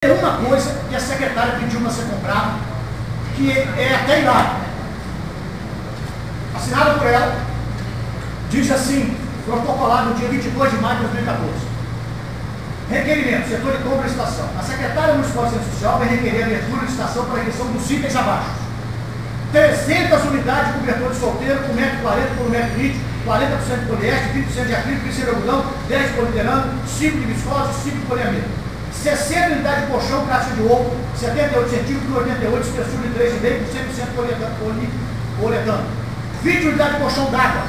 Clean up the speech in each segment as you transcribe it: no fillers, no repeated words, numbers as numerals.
Tem uma coisa que a secretária pediu para ser comprado, que é até hilário. Assinada por ela, diz assim, protocolado no dia 22 de maio de 2014. Requerimento, setor de compra e licitação. A secretária municipal de Assistência Social vai requerer a abertura de licitação para a requisição dos itens abaixo. 300 unidades de cobertor de solteiro com 1,40 m por 1,20 m, 40% de poliéster, 20% de acrílico, 20% de algodão, 10 de polietileno, 5 de viscose e 5 de poliamida. 60 unidades de colchão, caixa de ovo, 78 centímetros por 88, espessura de 3,5 por 100% poliuretano. 20 unidades de colchão d'água,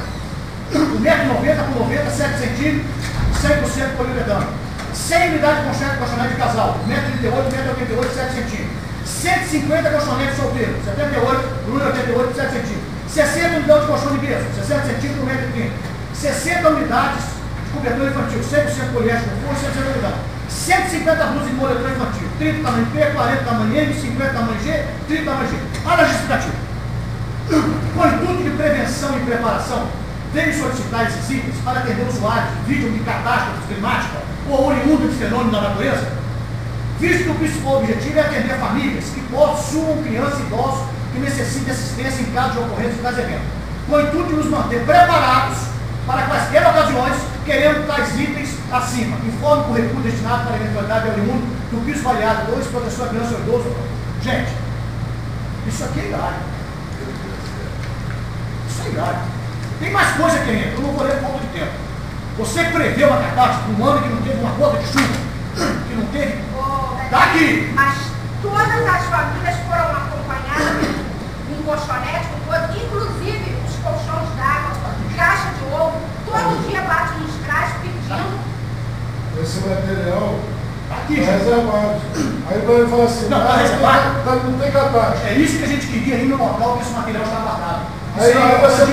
1,90 m por 90, 7 centímetros, 100% poliuretano. 100 unidades de colchonete de casal, 1,38 m, 1,88 m, 7 centímetros. 150 colchonetes solteiros, 78 por 1,88, 7 centímetros. 60 unidades de colchão de berço, 60 centímetros por 1,30 m. 60 unidades de cobertor infantil, 100% poliéster com força, 100% algodão. 150 blusas de moletom infantil, 30 tamanho P, 40 tamanho M, 50 tamanho G, 30 tamanho G. Olha a justificativa. Com intuito de prevenção e preparação, veio solicitar esses itens para atender usuários de vídeo de catástrofes climáticas ou oriundo de fenômeno da natureza, visto que o principal objetivo é atender famílias que possuam crianças e idosos que necessitem assistência em caso de ocorrência de tais eventos. Com o intuito de nos manter preparados para quaisquer ocasiões, queremos tais itens acima. Informe com o recurso destinado para a eventualidade de oriundo do piso variado 2, proteção à criança ou idoso. Gente, isso aqui é hilário. Isso é hilário. Tem mais coisa que entra, eu não vou ler por falta de tempo. Você prevê uma catástrofe num ano que não teve uma gota de chuva, que não teve. Está aqui. Mas todas as famílias foram acompanhadas em colchonete, com coisa, inclusive os colchões d'água, caixa de ovo, todo dia bate nos trajes pedindo. Esse material Aqui, está reservado. Aí vai falar assim, não, está reservado? Não tem catástrofe. É isso que a gente queria ir no local que esse material está guardado. Aí você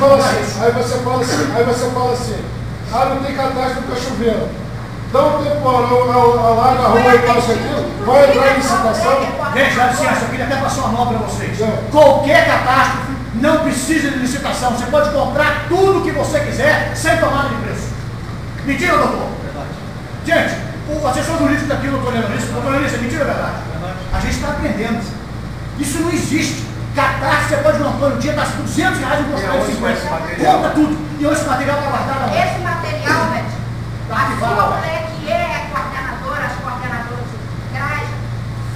fala assim, não tem catástrofe porque está chovendo. Dá um temporal, alaga a rua e passa aquilo, vai entrar em licitação. Gente, dá licença, eu queria até passar uma nota para vocês. É. Qualquer catástrofe não precisa de licitação. Você pode comprar tudo o que você quiser sem tomada de preço. Mentira, doutor? Verdade. Gente, o assessor jurídico daqui, doutor Leonardo, doutor Leonardo, é mentira ou verdade? A gente está aprendendo. Isso não existe. Catástrofe, você pode montar no dia, está R$200 no custo de 50. Compra tudo. E hoje esse material está guardado aonde? Esse material, Beth, Tá a arquivado sua lá. mulher, que é coordenadora, as coordenadoras do CRAS,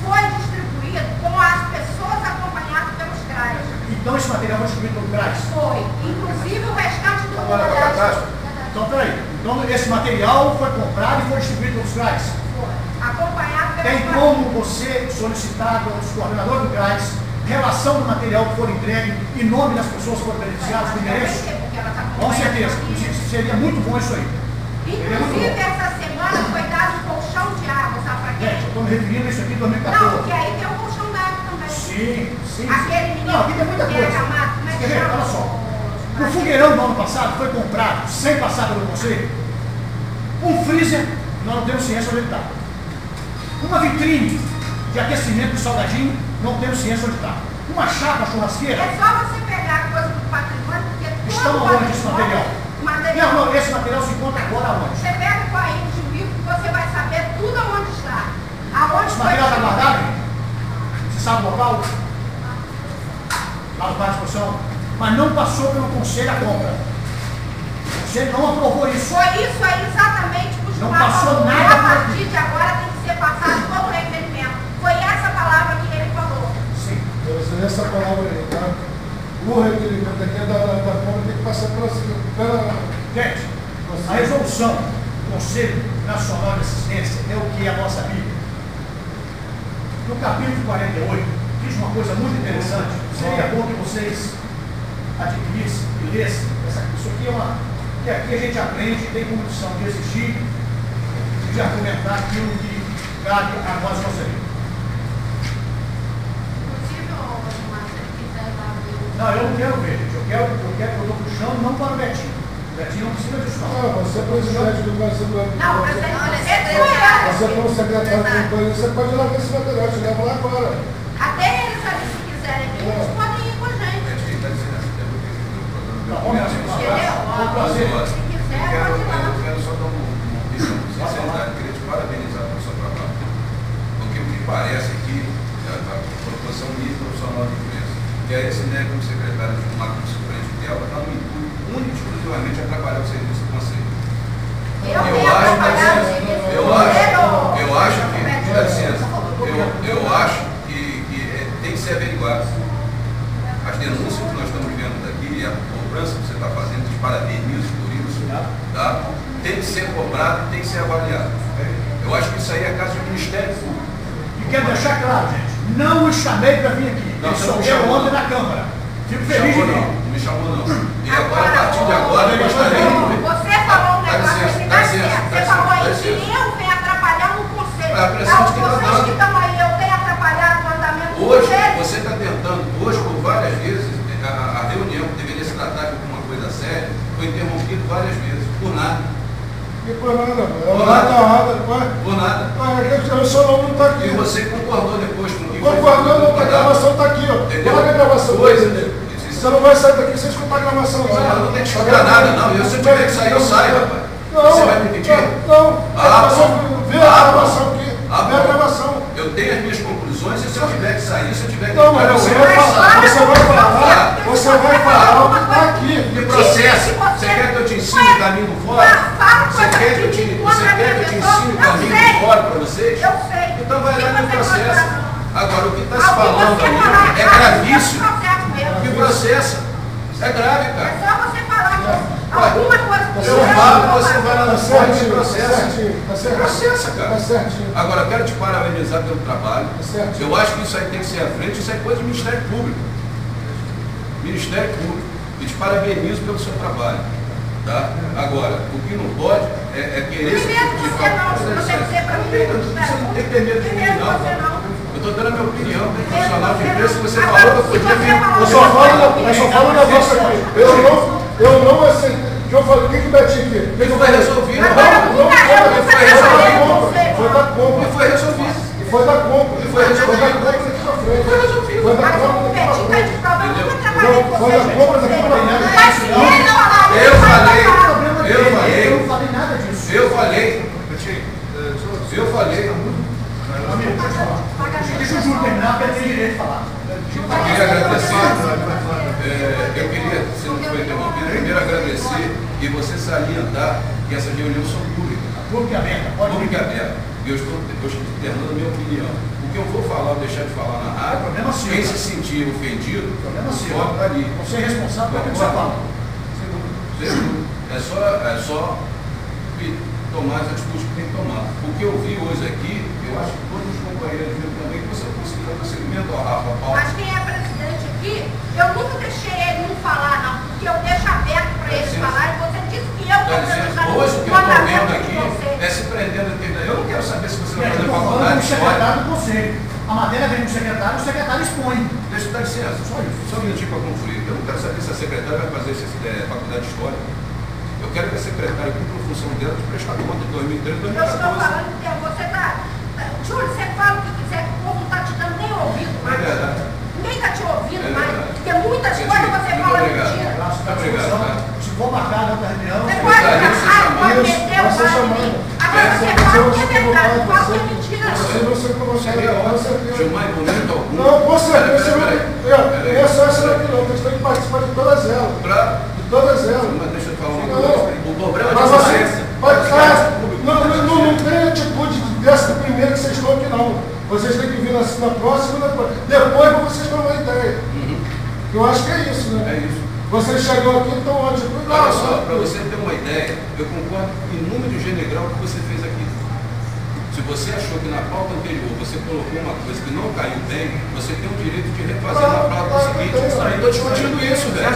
foi distribuído com as pessoas acompanhadas pelos CRAS. Então esse material foi distribuído pelo CRAS? Foi. Inclusive o restante do Agora, catástrofe. Então, peraí. Então, esse material foi comprado e foi distribuído pelos CRAS? Foi. Acompanhado pelos Tem CRAS. como você solicitar aos coordenadores do CRAS relação do material que for entregue e nome das pessoas que foram beneficiadas, do endereço? Com certeza. Seria muito bom isso aí. Inclusive, essa semana foi dado um colchão de água, sabe para quê? Gente, eu estou me referindo a isso aqui em 2014. Não, porque aí tem o colchão d'água também. Sim. Aquele menino Não, aqui tem muita que coisa. era chamado, como é que Quer ver? chama? Olha só. O fogueirão do ano passado foi comprado, sem passar pelo conselho, um freezer, nós não temos ciência onde ele está. Uma vitrine de aquecimento de salgadinho, não temos ciência onde está. Uma chapa churrasqueira. É só você pegar a coisa do patrimônio, porque Estão todo onde esse material? material. Não, esse material se encontra agora aonde? Você pega o país de bico que você vai saber tudo aonde está. Aonde Esse foi material está distribuído. guardado? Você sabe o local? Lá no parque de exposição. Mas não passou pelo conselho a compra. O conselho não aprovou isso. Foi isso aí exatamente que o Não Gilmar passou falou. nada A pra- partir de agora tem que ser passado todo o requerimento. Foi essa palavra que ele falou. Sim. Essa palavra aí, tá? O requerimento aqui da Câmara tem que passar pela Gente, a resolução do Conselho Nacional de Assistência é o que é a nossa Bíblia. No capítulo 48, diz uma coisa muito interessante. Seria bom que vocês adquirissem e lessem. Isso aqui é uma. Que aqui a gente aprende, tem condição de exigir e de argumentar aquilo que cabe a nós conselheiros. Inclusive, Gilmar, se ele quiser lá ver. Não, eu não quero ver, gente. Eu estou puxando não para o Betinho. O Betinho não precisa disso, não. você é presidente do Brasil. Não, mas ele Você foi como secretário de companhia, você pode levar esse material, te leva lá agora. até eles ali, se quiserem, eles podem ir com a gente. Tá bom, minha senhora? Foi um prazer. Se quiser, pode ir lá. Quero só dar uma opinião para vocês, queria te parabenizar pelo seu trabalho. Porque o que parece aqui, a proposição minha profissional de imprensa, que é esse né, como secretário de uma suplente dela, está no intuito único e exclusivamente atrapalhar o serviço do Conselho. Eu acho que tem que ser averiguado. As denúncias que nós estamos vendo daqui, a cobrança que você está fazendo, de parabenizo por isso, tá? Tem que ser cobrado e tem que ser avaliado. Eu acho que isso aí é caso do Ministério Público. E quero deixar claro, gente, não o chamei para vir aqui. Não, Ele você não me soltou chamou, ontem não. na Câmara. Fico Não feliz de vir. não me chamou não. E agora, a partir de agora, eu gostaria de... Você falou um negócio assim, tá certo. Você falou aí que eu venho atrapalhar no Conselho. A pressão de quem tá Vocês dando. que estão aí, eu tenho atrapalhado o andamento do Hoje, Conselho. você está tentando, hoje, por várias vezes, a reunião que deveria se tratar de alguma coisa séria, foi interrompida várias vezes, por nada. E por nada, Por por nada. o seu nome não está aqui. E você concordou depois com o que Concordando, a gravação está aqui, ó. Entendeu? Olha a gravação. Você não vai sair daqui sem escutar a gravação. Eu não tenho que escutar nada, não. Se eu tiver que sair, eu saio, rapaz. Não, Você vai me pedir? Não. Vê a gravação aqui. Ah, Vê a gravação. Eu tenho as minhas conclusões e se eu tiver que sair, se eu tiver que... Não, mas você vai falar. Você vai falar o que está aqui. Que processo? Você quer que eu te ensine o caminho do fora? Você quer que eu te ensine o caminho do fora para vocês? Eu sei. Então vai lá no processo. Agora, o que está se falando aí é gravíssimo. Que processo? É grave, É cara. só você falar alguma coisa que Eu falo, você vai lá Tá no fora e certinho, processa. Processa, Tá cara. certinho. Agora, eu quero te parabenizar pelo trabalho. Tá certo. Eu acho que isso aí tem que ser à frente, isso é coisa do Ministério Público. Ministério Público. E te parabenizo pelo seu trabalho. Tá? Agora, o que não pode é querer... Primeiro você não, se você dizer para mim, Você não tem que ter medo de mim, primeiro você não. não. Eu estou dando a minha opinião como profissional de imprensa, que você falou que eu podia vir. Eu só falo um negócio aqui. Eu não aceito. Que eu falei, o que o Betinho aqui? E foi resolvido. Foi da compra. E foi resolvido. Foi da compra. Foi resolvido. Foi da compra daqui pra frente. Foi resolvido. Foi da Mas compra o daqui pra Betinho está de frente. prova, eu nunca trabalhei com Foi você. da compra daqui pra frente. Mas se ele não falar, Eu falei. Eu não falei nada disso. Eu falei. Amigo, deixa eu falar. Deixa o Júlio terminar, porque ele tem direito de falar. Eu queria agradecer. Eu queria, se não foi interrompido, primeiro agradecer e você salientar que essas reuniões são públicas. Pública aberta, pode Pública vir. aberta. E eu estou terminando a minha opinião. O que eu vou falar ou deixar de falar na rádio, Problema seu. quem se sentir ofendido, Problema o seu. foco está ali. Você é responsável por aquilo que você fala. É só tomar as atitudes que tem que tomar. O que eu vi hoje aqui, eu acho que todos os companheiros viram também que você conseguiu dar prosseguimento ao Rafa Paulo. Mas quem é presidente aqui, eu nunca deixei ele não falar, não, porque eu deixo aberto para ele falar e você disse que eu Dá licença. Hoje o que eu estou vendo aqui é se prendendo a ter. Eu não quero saber se você E vai aqui fazer eu estou faculdade falando de do história. secretário do conselho. A matéria vem do secretário, o secretário expõe. Deixa eu dar licença, só um minutinho para concluir. Eu não quero saber se a secretária vai fazer faculdade de história. Eu quero que a secretária cumpra a função dela de prestar conta de 2013 e Eu estou 2014. falando que você está... Júlio, você fala o que quiser, que o povo não está te dando nem ouvido mais. É verdade. Ninguém está te ouvindo É mais. verdade. Porque muitas Gente, coisas você muito fala obrigado. mentira. Abraço, tá à Obrigado, disposição. cara. Se for marcar na outra reunião, Você eu pode gostaria de ser marcar, chamado. pode meter o Vai ser pau em chamado. mim. Agora você fala o que é verdade, não fala o que é mentira. Você não se colocou, Seria com ótimo. certeza. Gilmar, em momento algum. Não, com certeza. Peraí. Não é só essa daqui não, você tem que participar de todas elas. Claro. De todas elas. Mas deixa eu falar uma Não. coisa. O problema Mas de vocês. não tem atitude dessa primeira que vocês estão aqui não. Vocês têm que vir na próxima, depois vocês dão uma ideia. Eu acho que é isso, né? É isso. Vocês chegam aqui, então onde? Olha só, para você ter uma ideia, eu concordo com o número de general que você fez aqui. Se você achou que na pauta anterior você colocou uma coisa que não caiu bem, você tem o direito de refazer na pauta seguinte. Eu estou discutindo isso, velho.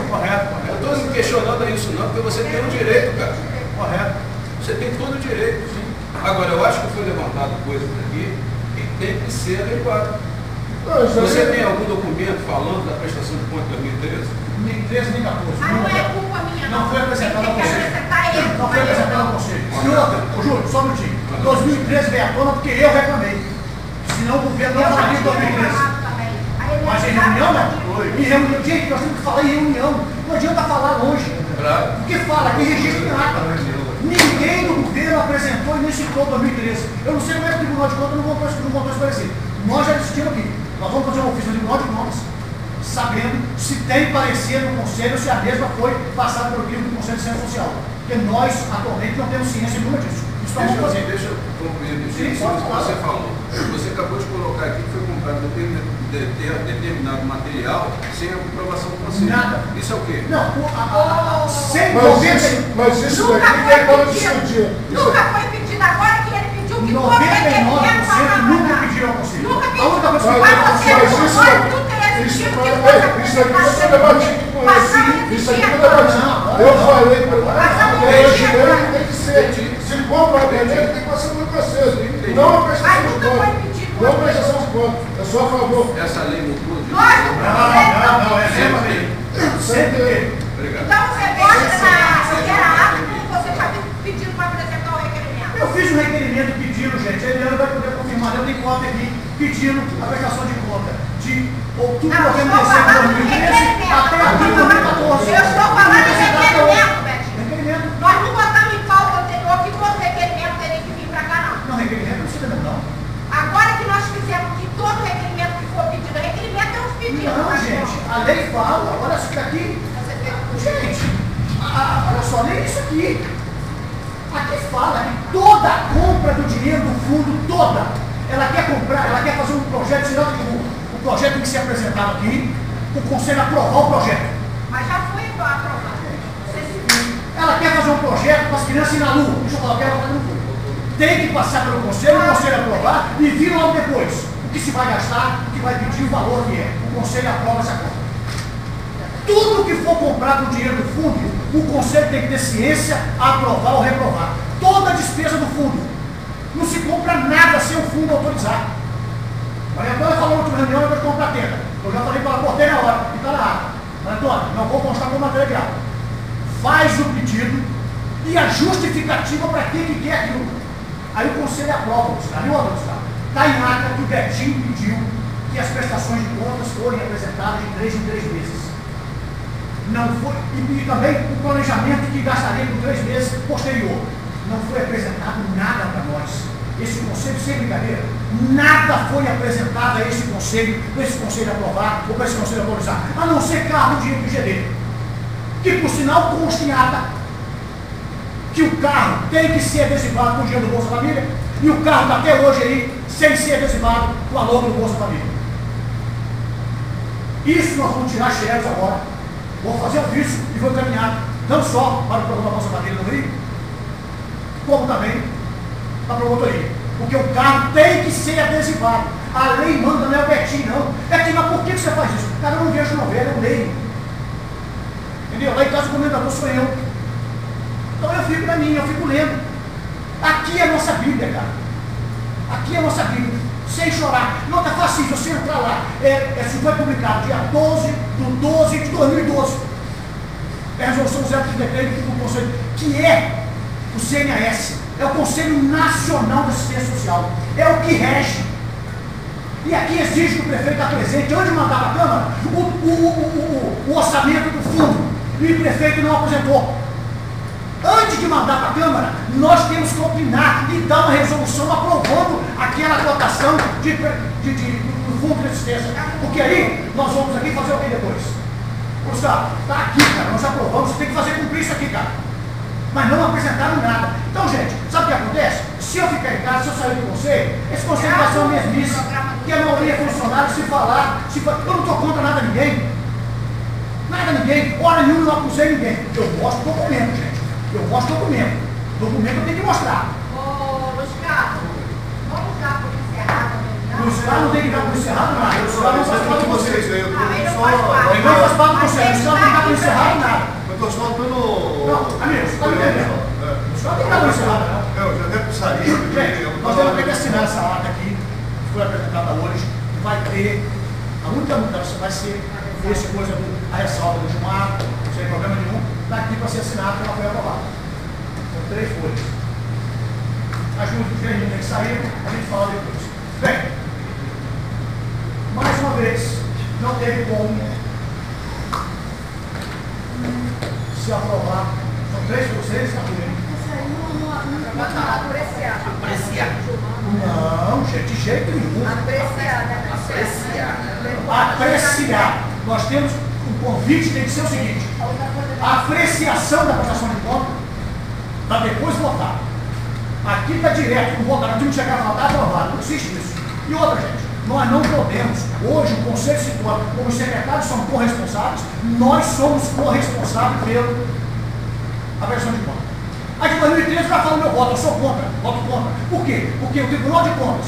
correto, Eu estou me questionando isso não, porque você tem o direito, cara. correto. Você tem todo o direito, sim. Agora, eu acho que foi levantado coisas aqui que tem que ser averiguado. Você tem algum documento falando da prestação de conta de 2013? Nem 13, nem 14. Mas não é culpa minha, Não foi apresentado ao Quem tem que conselho. apresentar é ele. Não foi apresentado ao conselho. E outra, ô Júlio, só um minutinho. 2013 veio à tona porque eu reclamei. Senão o governo não falaria de 2013. Mas em reunião, não? Em reunião, gente, nós temos que falar em reunião. Não adianta falar longe. Claro. Porque fala, tem registro em ata. Ninguém do governo Cruzeiro apresentou e nem citou 2013. Eu não sei como é que o Tribunal de Contas não voltou a esclarecer. Nós já decidimos aqui. Nós vamos fazer um ofício no Tribunal de Contas, sabendo se tem parecer do Conselho, se a mesma foi passada pelo crivo do Conselho de Ciência Social. Porque nós, atualmente, não temos ciência nenhuma disso. Isso nós vamos fazer. Deixa eu concluir isso que Sim, você falou. Você acabou de colocar aqui que foi comprado determinado material sem a aprovação do Conselho. Nada. Isso é o quê? Não, sem Mas isso daqui é para discutir. Nunca foi pedido, agora que ele pediu que 99% nunca pediram ao Conselho. Nunca A pediu. única coisa que Mas você Mas não isso pode não ter esse tipo de coisa. Isso aqui foi debatido com ele. Isso aqui foi debatido. Eu falei para ele, tem que ser. Se ele compra a dele, tem que passar pelo processo. Não a prestação de contas. Não a prestação de contas. Eu sou a favor. Essa lei mudou de Nós, Não, é sempre. Obrigado. então você gosta da era ato como você está pedindo para apresentar o requerimento. Eu fiz um requerimento pedindo, gente, a Eliana vai poder confirmar, eu tenho cópia aqui, pedindo a prestação de conta de outubro, Não, novembro, estou dezembro falando de de 2013 até abril de 2014. Eu estou falando de requerimento, Betinho. Requerimento. Nós não botamos em pauta anterior que todo requerimento teria que vir para cá, não. Não, requerimento não precisa não. Agora que nós fizemos que todo requerimento que for pedido, requerimento é um pedido. Não, gente, a lei fala, olha isso aqui. Gente, olha só, nem isso aqui. Aqui fala que toda a compra do dinheiro do fundo, toda, ela quer comprar, ela quer fazer um projeto, senão o projeto tem que ser apresentado aqui, o Conselho aprovar o projeto. Mas já foi aprovado. Ela quer fazer um projeto para as crianças ir na lua. Deixa eu falar, eu quero fazer um fundo. Tem que passar pelo Conselho, o Conselho aprovar e vir logo depois. O que se vai gastar, o que vai pedir, o valor que é. O Conselho aprova essa conta. Tudo que for comprado com dinheiro do fundo, o Conselho tem que ter ciência, aprovar ou reprovar. Toda a despesa do fundo. Não se compra nada sem o fundo autorizar. Maria Antônia falou na última reunião, eu vou comprar tenda. Eu já falei para ela, cortei na hora, e está na ata. Maria Antônia, não vou constar como material. Faz o pedido e a justificativa para que quer aquilo. Aí o Conselho aprova, está ali o outro está. Está em ata que o Betinho pediu que as prestações de contas forem apresentadas de 3 em 3 meses. Não foi, e também o planejamento que gastaria por 3 meses posterior. Não foi apresentado nada para nós. Esse Conselho, sem brincadeira, nada foi apresentado a esse Conselho aprovar ou para esse Conselho autorizar, a não ser carro de IGD. Que por sinal consta em ata que o carro tem que ser adesivado com o dinheiro do Bolsa Família e o carro está até hoje aí sem ser adesivado com a logo do Bolsa Família. Isso nós vamos tirar xerox agora. Vou fazer o ofício e vou encaminhar não só para o programa Bolsa Família no Rio, como também para a promotoria. Porque o carro tem que ser adesivado. A lei manda, não é o Betinho, não. Betinho, mas por que você faz isso? Cara, eu não vejo novela, eu leio. Entendeu? Lá em casa o comendador sou eu. Então eu fico na minha, eu fico lendo. Aqui é a nossa Bíblia, cara. Aqui é a nossa Bíblia. Sem chorar. Não, tá fácil, você entrar lá. Isso foi publicado dia 12 de 12 de 2012. É a resolução 033 do Conselho, que é o CNAS. É o Conselho Nacional de Assistência Social. É o que rege. E aqui exige que o prefeito está presente. Onde mandar para a Câmara o orçamento do fundo. E o prefeito não apresentou. Antes de mandar para a Câmara, nós temos que opinar e dar uma resolução aprovando aquela votação do fundo de assistência. Porque aí nós vamos aqui fazer o que depois? Gustavo, está aqui, cara, nós aprovamos, você tem que fazer cumprir isso aqui, cara. Mas não apresentaram nada. Então, gente, sabe o que acontece? Se eu ficar em casa, se eu sair do conselho, esse conselho vai ser uma mesmice, que a maioria é funcionário, se falar, eu não estou contra nada a ninguém. Nada a ninguém, hora nenhuma eu não acusei ninguém. Eu mostro documento, gente. Eu mostro documento. Documento eu tenho que mostrar. Ô, Luiz Carlos, vamos dar por encerrado. Luiz Carlos não tem que dar por encerrado nada. Luiz Carlos não faz parte do conselho. Ele não faz parte. Ele não faz parte do conselho. Luiz Carlos não tem que dar por encerrado nada. Eu estou só pelo... Não, amigos, está me entendendo? Luiz Carlos não tem que dar por encerrado, não. Eu já devo sair. Gente, nós temos que assinar essa ata aqui, que foi apresentada hoje. Vai ter, a única mudança vai ser essa coisa da ressalva do Gilmar, sem problema nenhum, está aqui para ser assinado pela foi aprovada. São 3 folhas. As últimas 3 linhas que saíram, a gente fala depois. Bem, mais uma vez, não teve como se aprovar. São 3 vocês, está tudo bem? Apreciar. Não, gente, de jeito nenhum. Apreciar. Nós temos um convite, tem que ser o seguinte: a apreciação da prestação de conta para depois votar. Aqui está direto, não votar, não tem que chegar a votar, aprovado, não existe isso. E outra, gente, nós não podemos, hoje o Conselho situa, como os secretários são corresponsáveis, nós somos corresponsáveis pela prestação de conta. Aí em 2013 já falou meu voto, eu sou contra, voto contra. Por quê? Porque o Tribunal de Contas,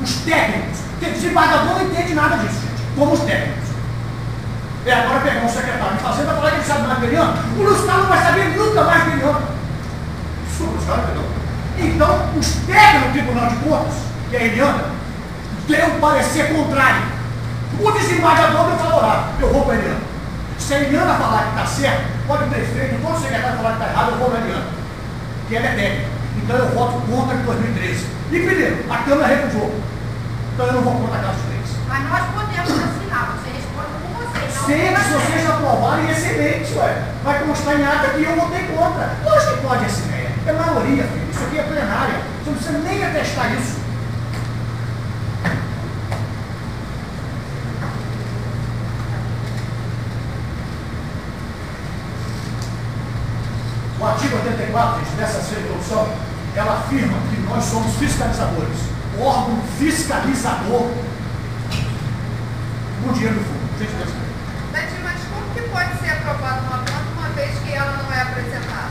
os técnicos, o desembargador não entende nada disso, gente, como os técnicos. Agora pegar um secretário de fazenda e falar que ele sabe mais Beliano, o Luiz Carlos não vai saber nunca mais Beliano. Desculpa, os caras, entendeu? Então, os técnicos do Tribunal de Contas, que é a Eliana, deu um parecer contrário. O desembargador deu favorável, eu vou para a Eliana. Se a Eliana falar que está certo, pode o prefeito, todo secretário falar que está errado, eu vou para a Eliana. Que ela é técnica. Então eu voto contra em 2013. E primeiro, a Câmara recusou. Então eu não vou contra a Casa de Leis. Mas nós podemos assinar, você responde com vocês. Se vocês aprovarem, excelente, ué. Vai constar em ata que eu votei contra. Lógico que pode assim, né? É maioria, filho. Isso aqui é plenária. Você não precisa nem atestar isso. O artigo 84, gente, dessa resolução, ela afirma que nós somos fiscalizadores. O órgão fiscalizador do dinheiro do fundo. Gente, Betinho, mas como que pode ser aprovada uma planta uma vez que ela não é apresentada?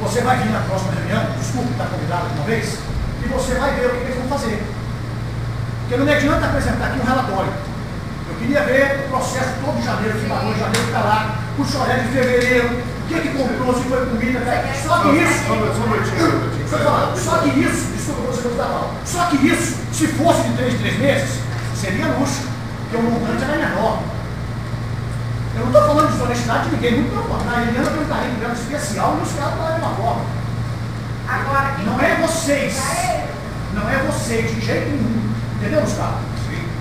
você vai vir na próxima reunião, desculpe estar convidado uma vez, e você vai ver o que eles vão fazer. Porque não me adianta apresentar aqui um relatório. Eu queria ver o processo todo de janeiro, final de janeiro, está lá, o choré de fevereiro, o que comprou, se foi comida, só que isso. Só que isso, desculpa você não está falando, só que isso, se fosse de 3 em 3 meses, seria luxo, porque o montante era menor. Eu não estou falando de desonestidade de ninguém, muito pelo contrário. A Eliana tem um carinho grande especial e os caras estão da mesma forma. Agora, não é vocês, não é vocês, de jeito nenhum. Entendeu, Gustavo?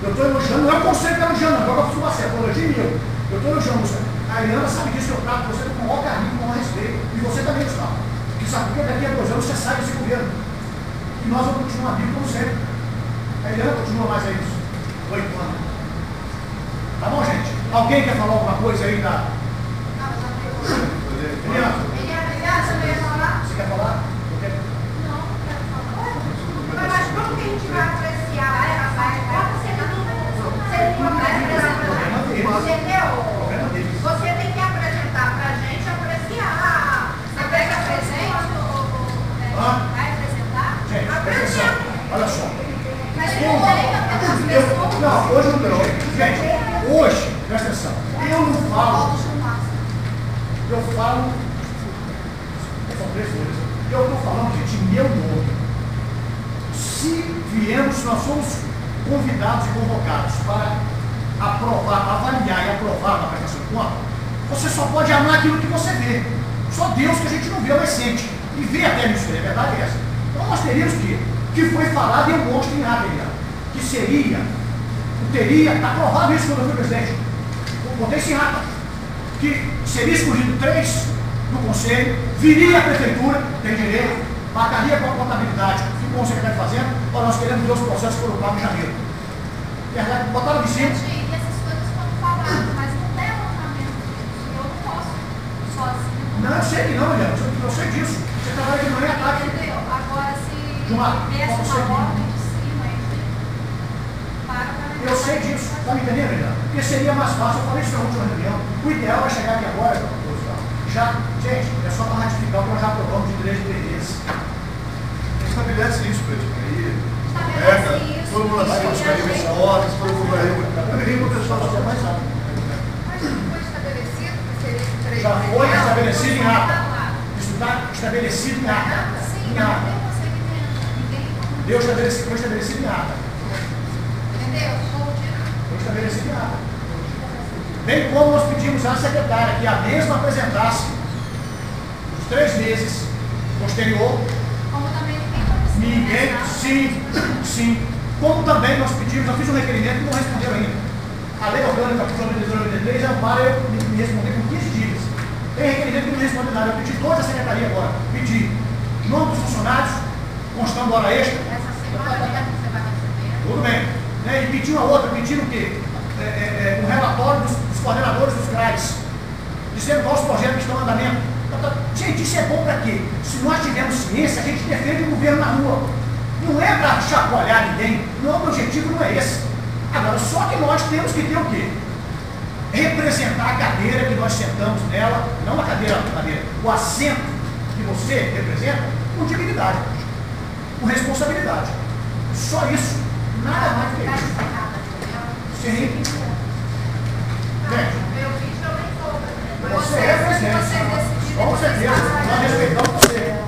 Eu estou elogiando, não é o conselho que está elogiando, não, eu vou fazer, eu elogio meu. Eu estou elogiando você. A Eliana sabe disso, que eu trato você com o maior carinho, com o maior respeito. E você também, Gustavo. Porque sabe que daqui a 2 anos você sai desse governo. E nós vamos continuar amigos como sempre. A Eliana continua mais aí, 8 anos. Tá bom, gente? Alguém quer falar alguma coisa aí da... Eliana? Você quer falar? Mas como que a gente vai apreciar essa parte? Você tem que apresentar pra gente apreciar. Você pega presente ou vai apresentar? Gente, atenção. Olha só. Mas não tem não, hoje não tem. Gente, hoje, presta atenção. Eu não falo. Eu falo. São 3 coisas. Eu estou falando, gente, meu nome. Se viemos, nós somos convidados e convocados para aprovar, avaliar e aprovar uma prestação de conta, você só pode amar aquilo que você vê. Só Deus que a gente não vê, mas sente. E vê até nisso, a verdade é essa. Então nós teríamos que foi falado e eu mostro em ata, que seria, teria aprovado isso quando eu fui presidente. Botei isso em ata. Que seria escolhido 3 no conselho, viria a prefeitura, tem direito, marcaria com a contabilidade, com o secretário de Fazenda, para nós queremos ver os processos que foram pagos em janeiro. E botaram de cima. E essas coisas foram faladas, mas não tem levantamento disso. Eu não posso sozinho. Não, eu sei que não, Eliana, eu sei disso. Você trabalha de manhã à tarde. Entendeu? Agora, se Gilmar, viesse uma ordem de cima, a gente para eu sei disso. Está me entendendo, Eliana? Porque seria mais fácil. Eu falei isso na última reunião. O ideal é chegar aqui agora, já, gente, é só para ratificar o que nós já aprovamos de 3 meses. Estabelece isso, Pedro. estabelece isso. Formulação dos carregamentos ordens, todo mundo vai Eu o pessoal fazer mais rápido. Mas não foi estabelecido que seria de 3 Já foi meses? estabelecido em ata. Isso está estabelecido em ata. Sim, Em não ata. tem procedimento. Ninguém. Foi estabelecido em ata. Entendeu? Foi estabelecido em ata. Bem como nós pedimos à secretária que a mesma apresentasse os 3 meses posterior. Como também ninguém precisa. Sim. Como também nós pedimos, eu fiz um requerimento e não responderam ainda. A lei orgânica sobre 1993 ampara eu me responder com 15 dias. Tem requerimento que não responde nada. Eu pedi toda a secretaria agora. Pedi nome dos funcionários, constando hora extra. Essa semana mesmo você vai receber. Tudo bem. Né? E pedi uma outra, pedindo o quê? Um relatório dos coordenadores dos CRAs, dizendo quais os projetos que estão em andamento. Gente, isso é bom para quê? Se nós tivermos ciência, a gente defende o governo na rua. Não é para chacoalhar ninguém. Não, o objetivo não é esse. Agora, só que nós temos que ter o quê? Representar a cadeira que nós sentamos nela, não a cadeira, o assento que você representa, com dignidade, com responsabilidade. Só isso. Nada mais do que isso. Sim. Gente, Meu vídeo eu nem vou. você é presidente. Com certeza. Nós respeitamos você.